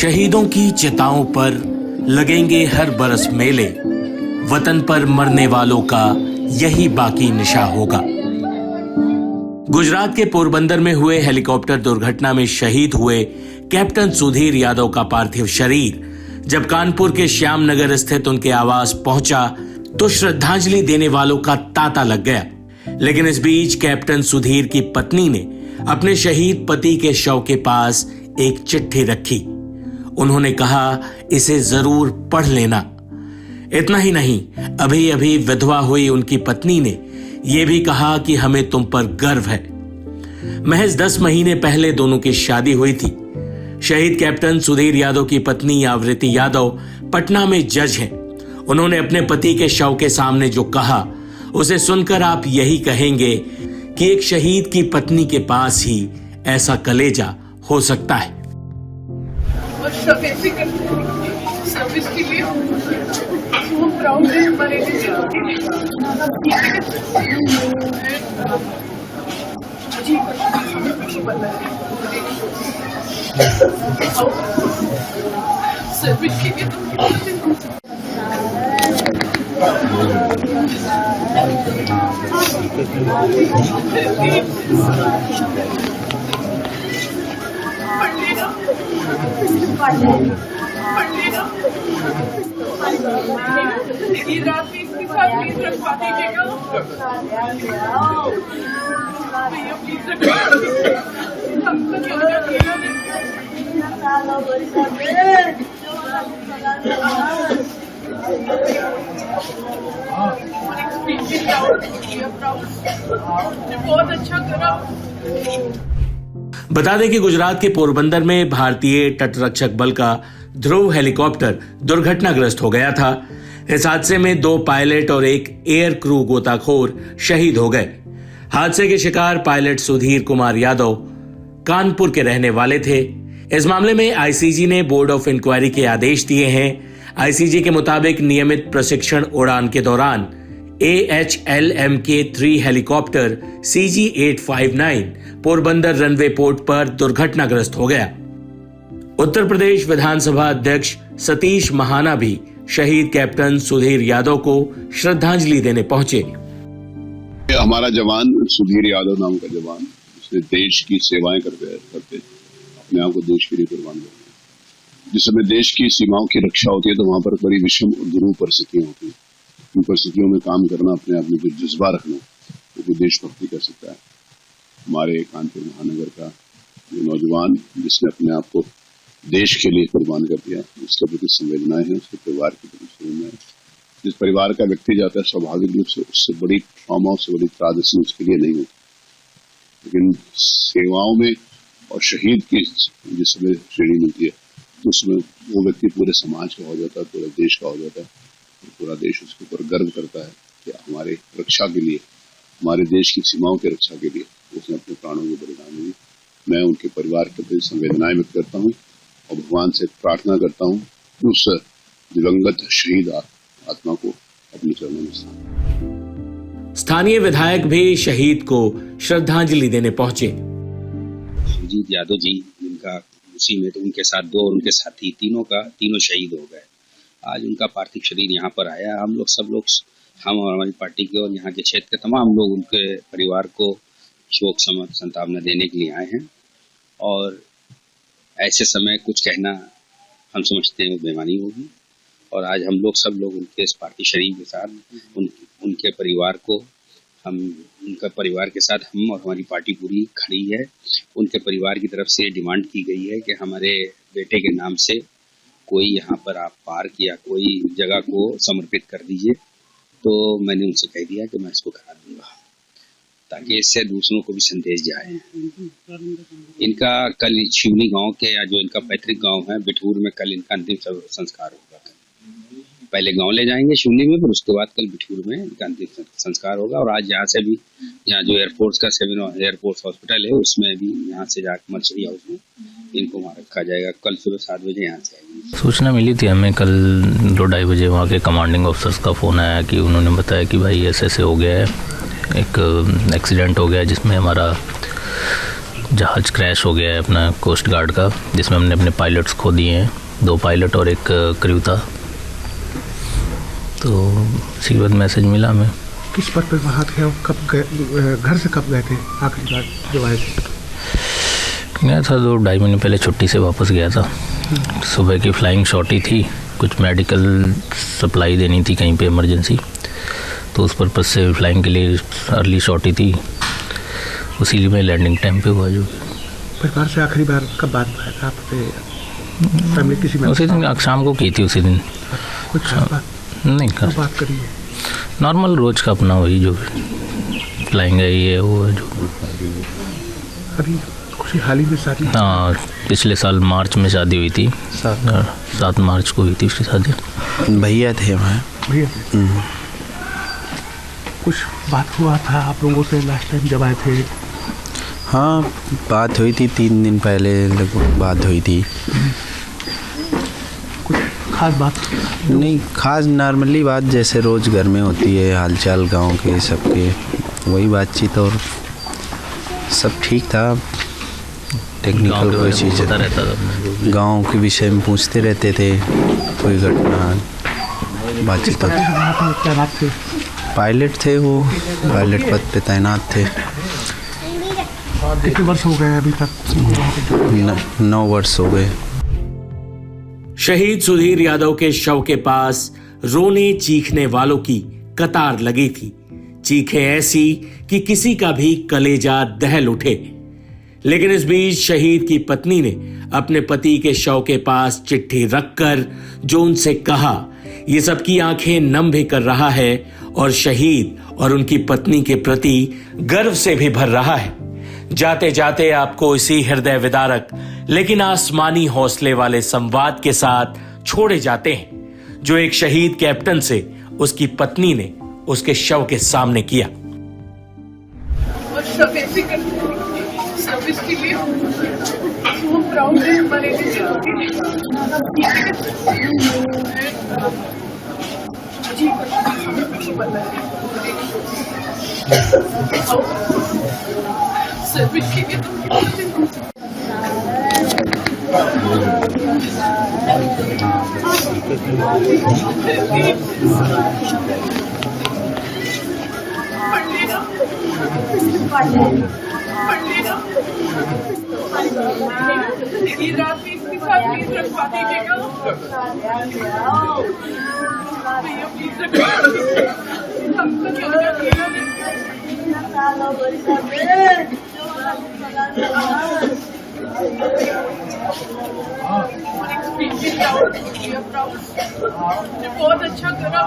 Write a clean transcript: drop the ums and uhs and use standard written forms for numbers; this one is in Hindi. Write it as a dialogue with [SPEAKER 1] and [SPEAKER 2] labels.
[SPEAKER 1] शहीदों की चिताओं पर लगेंगे हर बरस मेले, वतन पर मरने वालों का यही बाकी निशा होगा। गुजरात के पोरबंदर में हुए हेलीकॉप्टर दुर्घटना में शहीद हुए कैप्टन सुधीर यादव का पार्थिव शरीर जब कानपुर के श्यामनगर स्थित उनके आवास पहुंचा तो श्रद्धांजलि देने वालों का तांता लग गया। लेकिन इस बीच कैप्टन सुधीर की पत्नी ने अपने शहीद पति के शव के पास एक चिट्ठी रखी। उन्होंने कहा, इसे जरूर पढ़ लेना। इतना ही नहीं, अभी अभी विधवा हुई उनकी पत्नी ने यह भी कहा कि हमें तुम पर गर्व है। महज 10 महीने पहले दोनों की शादी हुई थी। शहीद कैप्टन सुधीर यादव की पत्नी आवृत्ति यादव पटना में जज हैं। उन्होंने अपने पति के शव के सामने जो कहा उसे सुनकर आप यही कहेंगे कि एक शहीद की पत्नी के पास ही ऐसा कलेजा हो सकता है।
[SPEAKER 2] और सर्विस के लिए हम प्राउड है हमारे लिए। सर्विस के लिए ये रात में इसके साथ प्लीज रखवा दीजिएगा। भैया प्लीज हमको बहुत अच्छा करा।
[SPEAKER 1] बता दें कि गुजरात के पोरबंदर में भारतीय तटरक्षक बल का ध्रुव हेलीकॉप्टर दुर्घटनाग्रस्त हो गया था। इस हादसे में 2 पायलट और एक एयर क्रू गोताखोर शहीद हो गए। हादसे के शिकार पायलट सुधीर कुमार यादव कानपुर के रहने वाले थे। इस मामले में आईसीजी ने बोर्ड ऑफ इंक्वायरी के आदेश दिए हैं। आईसीजी के मुताबिक नियमित प्रशिक्षण उड़ान के दौरान AHLMK-3 helicopter CG-859 Porbandar runway port पर दुर्घटनाग्रस्त हो गया। उत्तर प्रदेश विधानसभा अध्यक्ष सतीश महाना भी शहीद कैप्टन सुधीर यादव को श्रद्धांजलि देने पहुंचे।
[SPEAKER 3] हमारा जवान सुधीर यादव नाम का जवान, उसने देश की सेवाएं करते अपने आप को देश के लिए कुर्बान करते। जिस समय देश की सीमाओं की रक्षा होती है तो वहां पर बड़ी विषम और दुरूह परिस्थितियां होती हैं। उन परिस्थितियों में काम करना, अपने आप में जो जज्बा रखना, वो कोई देशभक्ति कर सकता है। हमारे कानपुर महानगर का जो नौजवान जिसने अपने आप को देश के लिए कुर्बान कर दिया, उसके प्रति संवेदनाएं हैं, उसके परिवार के प्रति संवेदनाएं। जिस परिवार का व्यक्ति जाता है स्वाभाविक रूप से उससे बड़ी ट्रॉमा, उससे बड़ी त्रासदी उसके लिए नहीं होती। लेकिन सेवाओं में और शहीद की जिस समय श्रेणी मिलती है तो उसमें वो व्यक्ति पूरे समाज का हो जाता है, पूरे देश का हो जाता है। पूरा देश उसके ऊपर गर्व करता है कि हमारे रक्षा के लिए, हमारे देश की सीमाओं की रक्षा के लिए उसने अपने प्राणों को बलिदान दिए। मैं उनके परिवार के प्रति संवेदनाएं व्यक्त करता हूँ और भगवान से प्रार्थना करता हूँ कि उस दिवंगत शहीद आत्मा को अपने चरणों में स्थान।
[SPEAKER 1] स्थानीय विधायक भी शहीद को श्रद्धांजलि देने पहुंचे।
[SPEAKER 4] सुजीत यादव जी, जिनका उसी में तो उनके साथ 2 और उनके साथी तीनों शहीद हो गए। आज उनका पार्थिव शरीर यहाँ पर आया। हम लोग सब लोग, हम और हमारी पार्टी के और यहाँ के क्षेत्र के तमाम लोग उनके परिवार को शोक संतापना देने के लिए आए हैं। और ऐसे समय कुछ कहना हम समझते हैं वो बेईमानी होगी। और आज हम लोग सब लोग उनके इस पार्थिव शरीर के साथ उनके परिवार को उनका परिवार के साथ हम और हमारी पार्टी पूरी खड़ी है। उनके परिवार की तरफ से डिमांड की गई है कि हमारे बेटे के नाम से कोई यहाँ पर आप पार्क या कोई जगह को समर्पित कर दीजिए। तो मैंने उनसे कह दिया कि मैं इसको करा दूंगा ताकि इससे दूसरों को भी संदेश जाए। इनका कल शिवनी गांव के या जो इनका पैतृक गांव है बिठूर में कल इनका अंतिम संस्कार होगा। पहले गांव ले जाएंगे शिवनी में, फिर उसके बाद कल बिठूर में इनका अंतिम संस्कार होगा। और आज यहाँ से भी यहाँ जो एयरफोर्स का एयरफोर्स हॉस्पिटल है उसमें भी यहाँ से जाकर मर्चरी हाउस में इनको वहाँ रखा जाएगा। कल सुबह 7 बजे यहाँ से आएंगे।
[SPEAKER 5] सूचना मिली थी हमें कल 2-2:30 बजे वहाँ के कमांडिंग ऑफिसर्स का फ़ोन आया कि उन्होंने बताया कि भाई ऐसे हो गया है, एक एक्सीडेंट हो गया जिसमें हमारा जहाज़ क्रैश हो गया है अपना कोस्ट गार्ड का, जिसमें हमने अपने पायलट्स खो दिए हैं, 2 पायलट और एक क्रू था। तो उसी के बाद मैसेज मिला हमें।
[SPEAKER 6] किस पद पर वहाँ थे और कब गए, घर से कब गए थे आखिरी बार जब आए थे?
[SPEAKER 5] गया था 2-2.5 महीने पहले, छुट्टी से वापस गया था। सुबह की फ्लाइंग शॉर्टी थी, कुछ मेडिकल सप्लाई देनी थी कहीं पे इमरजेंसी, तो उस पर्पज़ से फ्लाइंग के लिए अर्ली शॉर्टी थी, उसी लिए मैं लैंडिंग टाइम पे हुआ। जो
[SPEAKER 6] परिवार से आखिरी बार कब बात हुआ था आपसे? फैमिली किसी में
[SPEAKER 5] उसी दिन शाम को की थी, उसी दिन
[SPEAKER 6] कुछ खास बात
[SPEAKER 5] नहीं
[SPEAKER 6] कब बात करी है?
[SPEAKER 5] नॉर्मल रोज का अपना वही जो फ्लाइंग है, ये वो है जो।
[SPEAKER 6] अभी कुछ हाल ही में शादी?
[SPEAKER 5] हाँ, पिछले साल मार्च में शादी हुई थी, 7 मार्च को हुई थी उसकी शादी।
[SPEAKER 7] भैया थे वहाँ।
[SPEAKER 6] भैया थे। कुछ बात हुआ था आप लोगों से लास्ट टाइम जब आए थे?
[SPEAKER 7] हाँ, बात हुई थी 3 दिन पहले लगभग बात हुई थी।
[SPEAKER 6] कुछ खास बात
[SPEAKER 7] नहीं, खास नॉर्मली बात जैसे रोज़ घर में होती है, हालचाल गांव के सबके, वही बातचीत, और सब ठीक था। टेक्निकल कोई चीज़
[SPEAKER 5] रहता था,
[SPEAKER 7] गांव के विषय में पूछते रहते थे, कोई घटना बातचीत होती।
[SPEAKER 6] क्या बात थे?
[SPEAKER 7] पायलट थे वो, पायलट पद पे तैनात थे।
[SPEAKER 6] कितने वर्ष हो गए अभी तक?
[SPEAKER 7] 9 वर्ष हो गए।
[SPEAKER 1] शहीद सुधीर यादव के शव के पास रोने चीखने वालों की कतार लगी थी। चीखें ऐसी कि किसी का भी कलेजा दहल उठे। लेकिन इस बीच शहीद की पत्नी ने अपने पति के शव के पास चिट्ठी रखकर जो उनसे कहा, ये सबकी आंखें नम भी कर रहा है और शहीद और उनकी पत्नी के प्रति गर्व से भी भर रहा है। जाते जाते आपको इसी हृदय विदारक लेकिन आसमानी हौसले वाले संवाद के साथ छोड़े जाते हैं, जो एक शहीद कैप्टन से उसकी पत्नी ने उसके शव के सामने किया।
[SPEAKER 2] और सब ऐसे करते हैं सर्विस के लिए। वो प्राउड है हमारे लिए। जी सर्विस के लिए ये रात में इसके साथ प्लीज रखवा दीजिएगा भैया, प्लीज रखवा। हम तो क्या बहुत अच्छा करा।